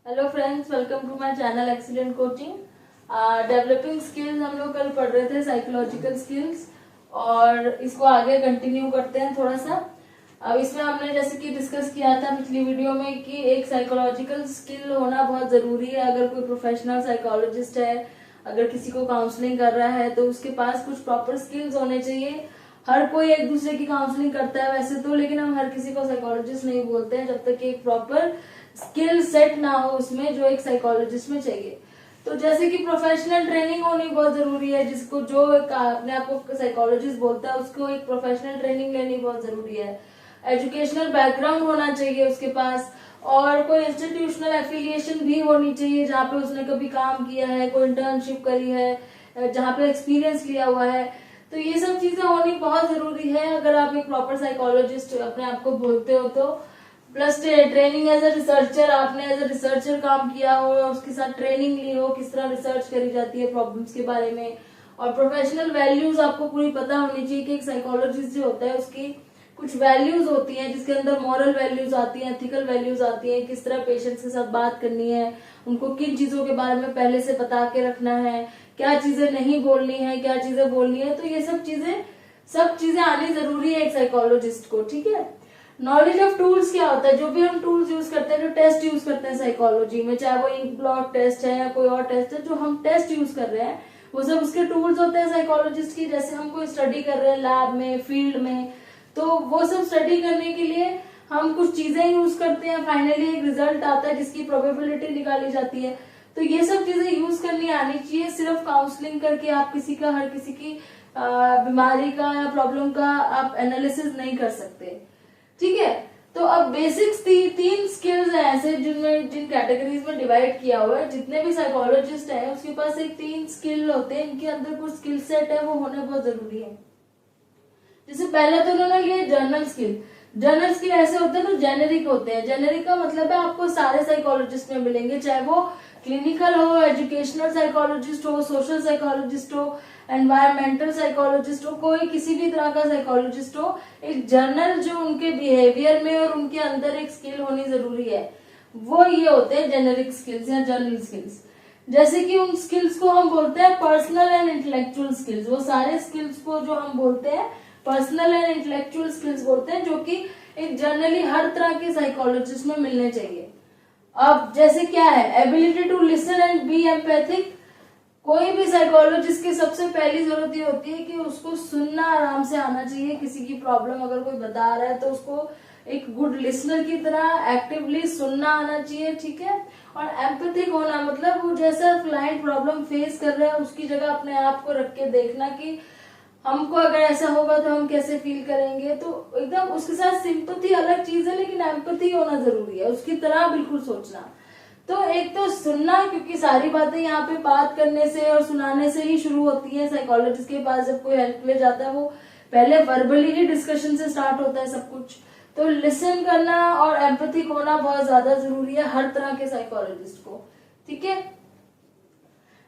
Hello friends, welcome to my channel excellent coaching. Developing skills हम लोग कल पढ़ रहे थे, साइकोलॉजिकल स्किल्स, और इसको आगे कंटिन्यू करते हैं थोड़ा सा। अब इसमें हमने जैसे कि डिस्कस किया था पिछली वीडियो में कि एक साइकोलॉजिकल स्किल होना बहुत जरूरी है। अगर कोई प्रोफेशनल साइकोलॉजिस्ट है, अगर किसी को काउंसलिंग कर रहा है, तो उसके पास कुछ प्रॉपर स्किल्स होने चाहिए। हर कोई एक दूसरे की काउंसलिंग करता है वैसे तो, लेकिन हम हर किसी को साइकोलॉजिस्ट नहीं बोलते हैं जब तक कि एक प्रॉपर स्किल सेट ना हो उसमें, जो एक साइकोलॉजिस्ट में चाहिए। तो जैसे कि प्रोफेशनल ट्रेनिंग होनी बहुत जरूरी है। जिसको जो अपने आप को साइकोलॉजिस्ट बोलता है उसको एक प्रोफेशनल ट्रेनिंग लेनी बहुत जरूरी है। एजुकेशनल बैकग्राउंड होना चाहिए उसके पास, और कोई इंस्टीट्यूशनल एफिलिएशन भी होनी चाहिए जहाँ पे उसने कभी काम किया है, कोई इंटर्नशिप करी है, जहाँ पे एक्सपीरियंस लिया हुआ है। तो ये सब चीजें होनी बहुत जरूरी है अगर आप एक प्रॉपर साइकोलॉजिस्ट अपने आप को बोलते हो तो। Plus training as a researcher, आपने एज अ रिसर्चर काम किया हो, उसके साथ ट्रेनिंग ली हो किस तरह रिसर्च करी जाती है प्रॉब्लम्स के बारे में। और प्रोफेशनल वैल्यूज आपको पूरी पता होनी चाहिए कि एक साइकोलॉजिस्ट जो होता है उसकी कुछ वैल्यूज होती हैं, जिसके अंदर मॉरल वैल्यूज आती हैं, एथिकल वैल्यूज आती हैं, किस तरह पेशेंट्स के साथ बात करनी है, उनको किन चीजों के बारे में पहले से बता के रखना है, क्या चीजें नहीं बोलनी है, क्या चीजें बोलनी है। तो ये सब चीजें आनी जरूरी है एक साइकोलॉजिस्ट को, ठीक है। नॉलेज ऑफ टूल्स क्या होता है, जो भी हम टूल्स यूज करते हैं, जो टेस्ट यूज करते हैं साइकोलॉजी में, चाहे वो इंक ब्लॉक टेस्ट है या कोई और टेस्ट है, जो हम टेस्ट यूज कर रहे हैं वो सब उसके टूल्स होते हैं साइकोलॉजिस्ट की। जैसे हम कोई स्टडी कर रहे हैं लैब में, फील्ड में, तो वो सब स्टडी करने के लिए हम कुछ चीजें यूज करते हैं, फाइनली एक रिजल्ट आता है जिसकी प्रोबेबिलिटी निकाली जाती है। तो ये सब चीजें यूज करनी आनी चाहिए। सिर्फ काउंसलिंग करके आप हर किसी की बीमारी का या प्रॉब्लम का आप एनालिसिस नहीं कर सकते, ठीक है। तो अब बेसिक्स तीन स्किल्स हैं ऐसे जिन कैटेगरीज में डिवाइड किया हुआ है। जितने भी साइकोलॉजिस्ट हैं उसके पास एक 3 स्किल होते हैं, इनके अंदर कुछ स्किल सेट है वो होने बहुत जरूरी है। जैसे पहले तो उन्होंने लिए जर्नल स्किल। जर्नल स्किल ऐसे होते हैं तो जेनेरिक होते हैं। जेनेरिक का मतलब है आपको सारे साइकोलॉजिस्ट में मिलेंगे, चाहे वो क्लिनिकल हो, एजुकेशनल साइकोलॉजिस्ट हो, सोशल साइकोलॉजिस्ट हो, एनवायरमेंटल साइकोलॉजिस्ट हो, कोई किसी भी तरह का साइकोलॉजिस्ट हो। एक जर्नल जो उनके बिहेवियर में और उनके अंदर एक स्किल होनी जरूरी है, वो ये होते हैं जेनेरिक स्किल्स या जर्नल स्किल्स। जैसे कि उन स्किल्स को हम बोलते हैं पर्सनल एंड इंटेलेक्चुअल स्किल्स। वो सारे स्किल्स को जो हम बोलते हैं पर्सनल एंड इंटेलेक्चुअल स्किल्स बोलते हैं, जो कि एक जनरली हर तरह के साइकोलॉजिस्ट में मिलने चाहिए। अब जैसे क्या है, ability to listen and be empathic. कोई भी साइकोलॉजिस्ट की सबसे पहली जरूरत ये होती है कि उसको सुनना आराम से आना चाहिए। किसी की प्रॉब्लम अगर कोई बता रहा है तो उसको एक गुड लिसनर की तरह एक्टिवली सुनना आना चाहिए, ठीक है। और एम्पैथिक होना मतलब वो जैसा क्लाइंट प्रॉब्लम फेस कर रहा है उसकी जगह अपने आप को रख के देखना कि हमको अगर ऐसा होगा तो हम कैसे फील करेंगे। तो एकदम उसके साथ सिंपैथी अलग चीज है, लेकिन एम्पैथी होना जरूरी है, उसकी तरह बिल्कुल सोचना। तो एक तो सुनना, क्योंकि सारी बातें यहाँ पे बात करने से और सुनाने से ही शुरू होती है। साइकोलॉजिस्ट के पास जब कोई हेल्प ले जाता है वो पहले वर्बली ही डिस्कशन से स्टार्ट होता है सब कुछ। तो लिसन करना और एम्पैथिक होना बहुत ज्यादा जरूरी है हर तरह के साइकोलॉजिस्ट को, ठीक है।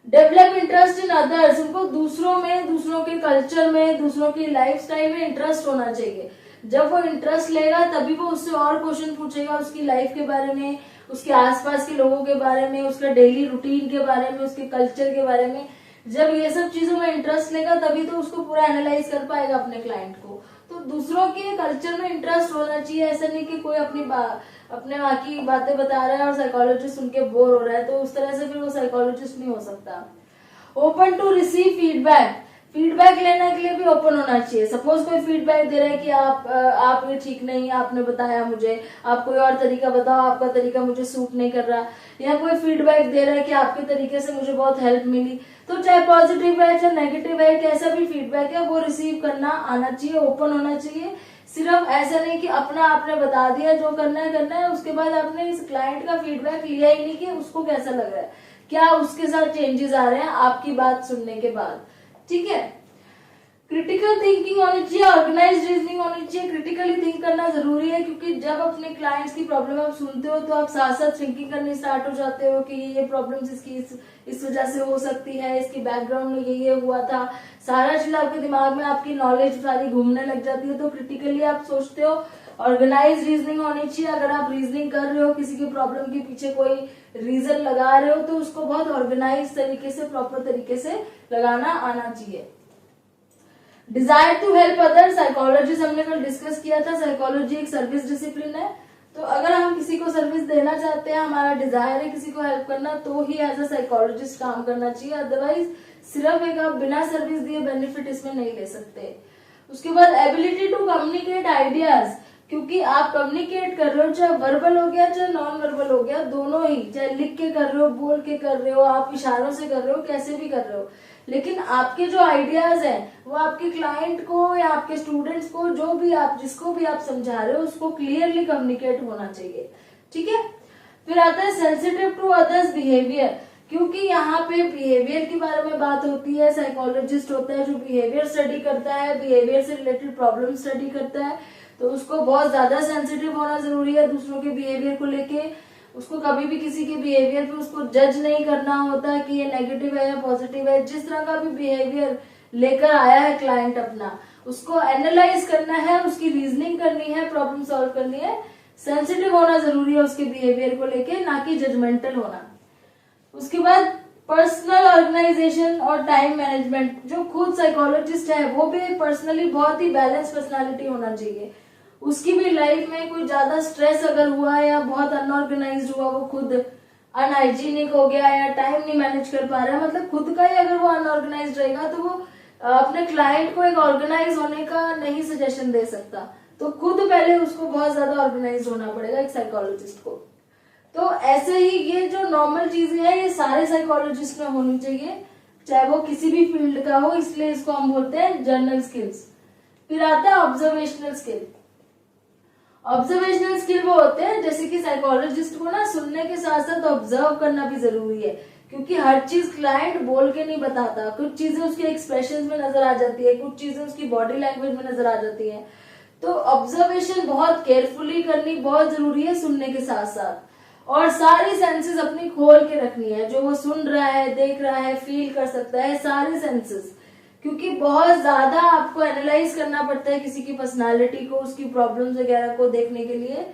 Develop interest in others. उनको दूसरों में, दूसरों के कल्चर में, दूसरों की लाइफस्टाइल में इंटरेस्ट होना चाहिए। जब वो इंटरेस्ट लेगा तभी वो उससे और क्वेश्चन पूछेगा उसकी लाइफ के बारे में, उसके आसपास के लोगों के बारे में, उसका डेली रूटीन के बारे में, उसके कल्चर के बारे में। जब ये सब चीजों में इंटरेस्ट लेगा तभी तो उसको पूरा एनालाइज कर पाएगा अपने क्लाइंट को। तो दूसरों के कल्चर में इंटरेस्ट होना चाहिए। ऐसा नहीं कि कोई अपने बाकी बातें बता रहा है और साइकोलॉजिस्ट सुन के बोर हो रहा है, तो उस तरह से फिर वो साइकोलॉजिस्ट नहीं हो सकता। Open to receive feedback. Feedback लेने के लिए भी ओपन होना चाहिए। सपोज कोई फीडबैक दे रहा है कि आप ये ठीक नहीं आपने बताया मुझे, आप कोई और तरीका बताओ, आपका तरीका मुझे सूट नहीं कर रहा। या कोई फीडबैक दे रहा है कि आपके तरीके से मुझे बहुत हेल्प मिली। तो चाहे पॉजिटिव है चाहे नेगेटिव है, कैसा भी फीडबैक है वो रिसीव करना आना चाहिए, ओपन होना चाहिए। सिर्फ ऐसा नहीं कि अपना आपने बता दिया जो करना है, उसके बाद आपने इस क्लाइंट का फीडबैक लिया ही नहीं कि उसको कैसा लग रहा है, क्या उसके साथ चेंजेस आ रहे हैं आपकी बात सुनने के बाद, ठीक है। क्रिटिकल थिंकिंग होनी चाहिए, ऑर्गेनाइज्ड रीजनिंग होनी चाहिए। क्रिटिकली थिंक करना जरूरी है, क्योंकि जब अपने क्लाइंट्स की प्रॉब्लम आप सुनते हो तो आप साथ साथ थिंकिंग करनी स्टार्ट हो जाते हो कि ये प्रॉब्लम्स इसकी इस वजह से हो सकती है, इसकी बैकग्राउंड में ये हुआ था। सारा चीज आपके दिमाग में, आपकी नॉलेज सारी घूमने लग जाती है। तो क्रिटिकली आप सोचते हो ऑर्गेनाइज रीजनिंग होनी चाहिए। अगर आप रीजनिंग कर रहे हो, किसी की प्रॉब्लम के पीछे कोई रीजन लगा रहे हो, तो उसको बहुत ऑर्गेनाइज तरीके से, प्रॉपर तरीके से लगाना आना चाहिए। Desire to help other, psychology हमने कल डिस्कस किया था। साइकोलॉजी एक सर्विस डिसिप्लिन है, तो अगर हम किसी को सर्विस देना चाहते हैं, हमारा डिजायर है किसी को हेल्प करना, तो ही एज अ साइकोलॉजिस्ट काम करना चाहिए। अदरवाइज सिर्फ एक आप बिना सर्विस दिए बेनिफिट इसमें नहीं ले सकते। उसके बाद एबिलिटी टू कम्युनिकेट आइडियाज, क्योंकि आप कम्युनिकेट कर रहे हो, चाहे वर्बल हो गया चाहे नॉन वर्बल हो गया, दोनों ही, चाहे लिख के कर रहे हो, बोल के कर रहे हो, आप इशारों से कर रहे हो, कैसे भी कर रहे हो, लेकिन आपके जो आइडियाज हैं वो आपके क्लाइंट को या आपके स्टूडेंट्स को, जो भी आप, जिसको भी आप समझा रहे हो, उसको क्लियरली कम्युनिकेट होना चाहिए। ठीक है। फिर आता है सेंसिटिव टू अदर्स बिहेवियर, क्योंकि यहाँ पे बिहेवियर के बारे में बात होती है। साइकोलॉजिस्ट होता है जो बिहेवियर स्टडी करता है, बिहेवियर से रिलेटेड प्रॉब्लम स्टडी करता है, तो उसको बहुत ज्यादा सेंसिटिव होना जरूरी है दूसरों के बिहेवियर को लेके। उसको कभी भी किसी के बिहेवियर पे उसको जज नहीं करना होता कि ये नेगेटिव है या पॉजिटिव है। जिस तरह का भी बिहेवियर लेकर आया है क्लाइंट अपना, उसको एनालाइज करना है, उसकी रीजनिंग करनी है, प्रॉब्लम सॉल्व करनी है। सेंसिटिव होना जरूरी है उसके बिहेवियर को लेके, ना कि जजमेंटल होना। उसके बाद पर्सनल ऑर्गेनाइजेशन और टाइम मैनेजमेंट, जो खुद साइकोलॉजिस्ट है वो भी पर्सनली बहुत ही बैलेंस पर्सनालिटी होना चाहिए। उसकी भी लाइफ में कोई ज्यादा स्ट्रेस अगर हुआ है या बहुत अनऑर्गेनाइज्ड हुआ, वो खुद अनहाइजीनिक हो गया या टाइम नहीं मैनेज कर पा रहा है, मतलब खुद का ही अगर वो अनऑर्गेनाइज्ड रहेगा, तो वो अपने क्लाइंट को एक ऑर्गेनाइज होने का नहीं सजेशन दे सकता। तो खुद पहले उसको बहुत ज्यादा ऑर्गेनाइज होना पड़ेगा एक साइकोलॉजिस्ट को। तो ऐसे ही ये जो नॉर्मल चीजें हैं, ये सारे साइकोलॉजिस्ट में होनी चाहिए, चाहे वो किसी भी फील्ड का हो, इसलिए इसको हम बोलते हैं जनरल स्किल्स। फिर आता है ऑब्जर्वेशनल स्किल। ऑब्जर्वेशनल स्किल वो होते हैं, जैसे कि साइकोलॉजिस्ट को ना सुनने के साथ साथ ऑब्जर्व करना भी जरूरी है, क्योंकि हर चीज क्लाइंट बोल के नहीं बताता। कुछ चीजें उसके एक्सप्रेशन में नजर आ जाती है, कुछ चीजें उसकी बॉडी लैंग्वेज में नजर आ जाती है। तो ऑब्जर्वेशन बहुत केयरफुली करनी बहुत जरूरी है सुनने के साथ साथ, और सारी सेंसेस अपनी खोल के रखनी है। जो वो सुन रहा है, देख रहा है, फील कर सकता है, सारे सेंसेस, क्योंकि बहुत ज्यादा आपको एनालाइज करना पड़ता है किसी की पर्सनालिटी को, उसकी प्रॉब्लम्स वगैरह को देखने के लिए।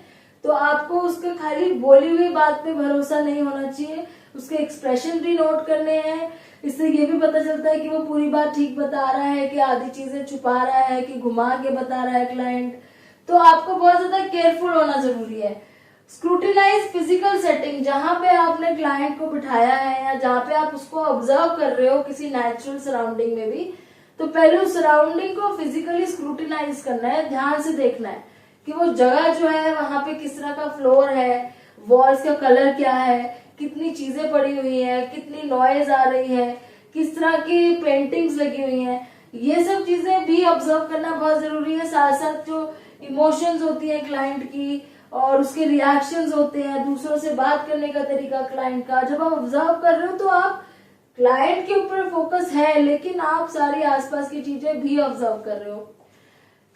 तो आपको उसके खाली बोली हुई बात पे भरोसा नहीं होना चाहिए, उसके एक्सप्रेशन भी नोट करने हैं। इससे ये भी पता चलता है कि वो पूरी बात ठीक बता रहा है कि आधी चीजें छुपा रहा है कि घुमा के बता रहा है क्लाइंट। तो आपको बहुत ज्यादा केयरफुल होना जरूरी है। स्क्रूटिनाइज फिजिकल सेटिंग, जहां पे आपने क्लाइंट को बिठाया है या जहां पे आप उसको ऑब्जर्व कर रहे हो किसी नेचुरल सराउंडिंग में भी, तो पहले उस सराउंडिंग को फिजिकली स्क्रूटिनाइज करना है, ध्यान से देखना है कि वो जगह जो है वहां पे किस तरह का फ्लोर है, वॉल्स का कलर क्या है, कितनी चीजें पड़ी हुई है, कितनी नॉइज आ रही है, किस तरह की पेंटिंग्स लगी हुई हैं। ये सब चीजें भी ऑब्जर्व करना बहुत जरूरी है। साथ साथ जो इमोशंस होती है क्लाइंट की और उसके रिएक्शंस होते हैं, दूसरों से बात करने का तरीका क्लाइंट का, जब आप ऑब्जर्व कर रहे हो तो आप क्लाइंट के ऊपर फोकस है, लेकिन आप सारी आसपास की चीजें भी ऑब्जर्व कर रहे हो।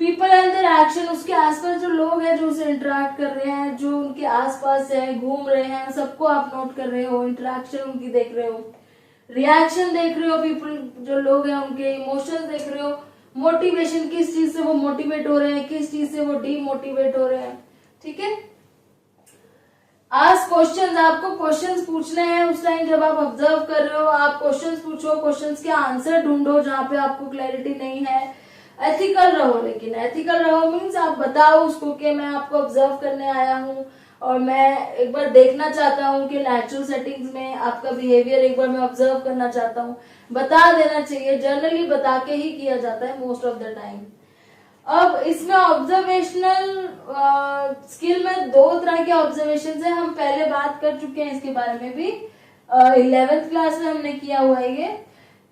पीपल एंड देयर एक्शन, उसके आसपास जो लोग हैं जो उसे इंटरेक्ट कर रहे हैं, जो उनके आसपास है, घूम रहे हैं, सबको आप नोट कर रहे हो, इंटरेक्शन उनकी देख रहे हो, रिएक्शन देख रहे हो, पीपल जो लोग हैं उनके इमोशंस देख रहे हो, मोटिवेशन, किस चीज से वो मोटिवेट हो रहे हैं, किस चीज से वो डीमोटिवेट हो रहे हैं। ठीक है। आस्क क्वेश्चंस, आपको क्वेश्चंस पूछने हैं उस टाइम जब आप ऑब्जर्व कर रहे हो। आप क्वेश्चंस पूछो, क्वेश्चंस के आंसर ढूंढो जहां पे आपको क्लैरिटी नहीं है। एथिकल रहो, लेकिन एथिकल रहो मीन्स आप बताओ उसको कि मैं आपको ऑब्जर्व करने आया हूँ और मैं एक बार देखना चाहता हूँ कि नेचुरल सेटिंग्स में आपका बिहेवियर एक बार मैं ऑब्जर्व करना चाहता हूँ। बता देना चाहिए, जनरली बता के ही किया जाता है मोस्ट ऑफ द टाइम। अब इसमें ऑब्जर्वेशनल स्किल में दो तरह के ऑब्जर्वेशन है, हम पहले बात कर चुके हैं इसके बारे में भी, 11th क्लास में हमने किया हुआ है ये।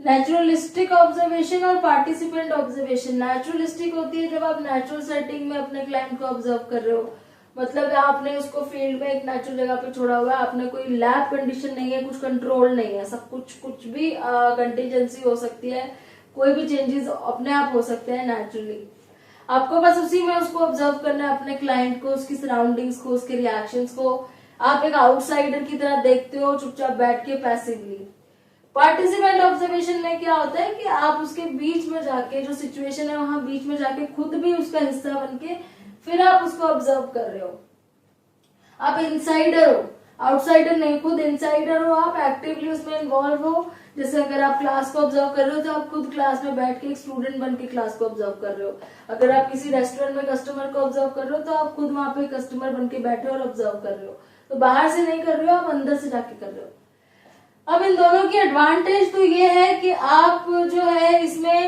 नेचुरलिस्टिक ऑब्जर्वेशन और पार्टिसिपेंट ऑब्जर्वेशन। नेचुरलिस्टिक होती है जब आप नेचुरल सेटिंग में अपने क्लाइंट को ऑब्जर्व कर रहे हो, मतलब आपने उसको फील्ड में एक नेचुरल जगह पे छोड़ा हुआ है, आपने कोई लैब कंडीशन नहीं है, कुछ कंट्रोल नहीं है, सब कुछ भी कंटीजेंसी हो सकती है, कोई भी चेंजेस अपने आप हो सकते हैं नेचुरली। आपको बस उसी में उसको ऑब्जर्व करना है, अपने क्लाइंट को, उसकी सराउंडिंग्स को, उसके रिएक्शंस को। आप एक आउटसाइडर की तरह देखते हो चुपचाप बैठ के पैसिवली। पार्टिसिपेंट ऑब्जर्वेशन में क्या होता है कि आप उसके बीच में जाके, जो सिचुएशन है वहां बीच में जाके खुद भी उसका हिस्सा बन के फिर आप उसको ऑब्जर्व कर रहे हो, आप इनसाइडर हो, आउटसाइडर नहीं, खुद इनसाइडर हो, आप एक्टिवली उसमें इन्वॉल्व हो। जैसे अगर आप क्लास को ऑब्जर्व कर रहे हो तो आप खुद क्लास में बैठ के एक स्टूडेंट बन के क्लास को ऑब्जर्व कर रहे हो। अगर आप किसी रेस्टोरेंट में कस्टमर को ऑब्जर्व कर रहे हो तो आप खुद वहां पे कस्टमर बन के बैठे और ऑब्जर्व कर रहे हो। तो बाहर से नहीं कर रहे हो, आप अंदर से जाके कर रहे हो। अब इन दोनों की एडवांटेज तो ये है कि आप जो है इसमें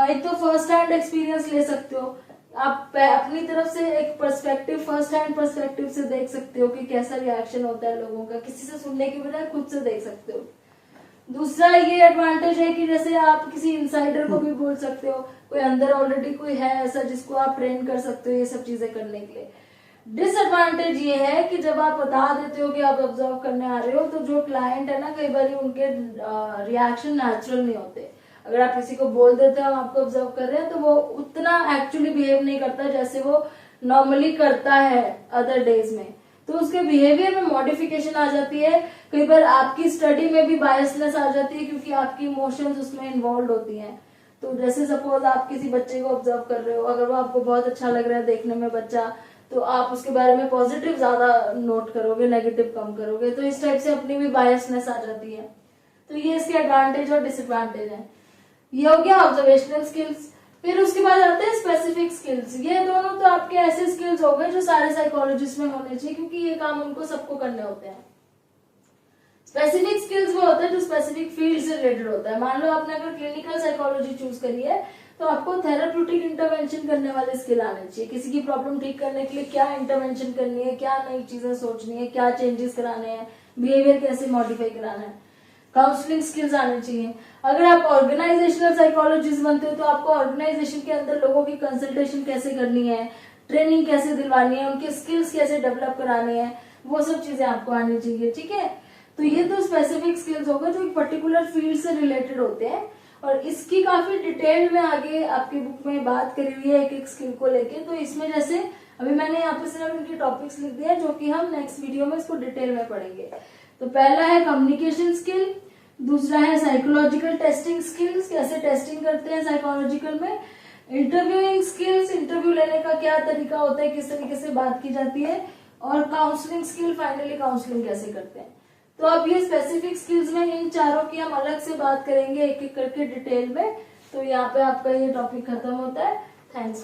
एक तो फर्स्ट हैंड एक्सपीरियंस ले सकते हो, आप अपनी तरफ से एक पर्सपेक्टिव, फर्स्ट हैंड पर्सपेक्टिव से देख सकते हो कि कैसा रिएक्शन होता है लोगों का, किसी से सुनने की बजाय खुद से देख सकते हो। दूसरा ये एडवांटेज है कि जैसे आप किसी इनसाइडर को भी बोल सकते हो, कोई अंदर ऑलरेडी कोई है ऐसा जिसको आप ट्रेन कर सकते हो ये सब चीजें करने के लिए। डिसएडवांटेज ये है कि जब आप बता देते हो कि आप ऑब्जर्व करने आ रहे हो तो जो क्लाइंट है ना, कई बार उनके रिएक्शन नेचुरल नहीं होते। अगर आप किसी को बोल देते हो हम आपको ऑब्जर्व कर रहे हैं तो वो उतना एक्चुअली बिहेव नहीं करता जैसे वो नॉर्मली करता है अदर डेज में, तो उसके बिहेवियर में मॉडिफिकेशन आ जाती है। कई बार आपकी स्टडी में भी बायसनेस आ जाती है क्योंकि आपकी इमोशंस उसमें इन्वॉल्व होती हैं। तो जैसे सपोज आप किसी बच्चे को ऑब्जर्व कर रहे हो, अगर वो आपको बहुत अच्छा लग रहा है देखने में बच्चा, तो आप उसके बारे में पॉजिटिव ज्यादा नोट करोगे, नेगेटिव कम करोगे। तो इस टाइप से अपनी भी बायसनेस आ जाती है। तो ये इसके एडवांटेज और डिसएडवांटेज है। ये हो गया ऑब्जर्वेशनल स्किल्स। फिर उसके बाद आते हैं स्पेसिफिक स्किल्स। ये दोनों तो आपके ऐसे स्किल्स हो गए जो सारे साइकोलॉजिस्ट में होने चाहिए क्योंकि ये काम उनको सबको करने होते हैं। स्पेसिफिक स्किल्स वो होता है जो स्पेसिफिक फील्ड से रिलेटेड होता है। मान लो आपने अगर क्लिनिकल साइकोलॉजी चूज करी है तो आपको थेराप्यूटिक इंटरवेंशन करने वाले स्किल आने चाहिए। किसी की प्रॉब्लम ठीक करने के लिए क्या इंटरवेंशन करनी है, क्या नई चीजें सोचनी है, क्या चेंजेस कराने हैं, बिहेवियर कैसे मॉडिफाई कराना है, काउंसलिंग स्किल्स आने चाहिए। अगर आप ऑर्गेनाइजेशनल साइकोलॉजिस्ट बनते हो तो आपको ऑर्गेनाइजेशन के अंदर लोगों की कंसल्टेशन कैसे करनी है, ट्रेनिंग कैसे दिलवानी है, उनके स्किल्स कैसे डेवलप कराने हैं, वो सब चीजें आपको आनी चाहिए। ठीक है, तो ये तो स्पेसिफिक स्किल्स होगा जो एक पर्टिकुलर फील्ड से रिलेटेड होते हैं और इसकी काफी डिटेल में आगे आपकी बुक में बात करी हुई है एक एक स्किल को लेके। तो इसमें जैसे अभी मैंने यहाँ पे सिर्फ इनके टॉपिक्स लिख दिए हैं जो कि हम नेक्स्ट वीडियो में इसको डिटेल में पढ़ेंगे। तो पहला है कम्युनिकेशन स्किल, दूसरा है साइकोलॉजिकल टेस्टिंग स्किल्स, कैसे टेस्टिंग करते हैं साइकोलॉजिकल में, इंटरव्यूइंग स्किल्स, इंटरव्यू लेने का क्या तरीका होता है, किस तरीके से बात की जाती है, और काउंसलिंग स्किल, फाइनली काउंसलिंग कैसे करते हैं। तो अब ये स्पेसिफिक स्किल्स में इन चारों की हम अलग से बात करेंगे एक एक करके डिटेल में। तो यहाँ पे आपका ये टॉपिक खत्म होता है। Thanks for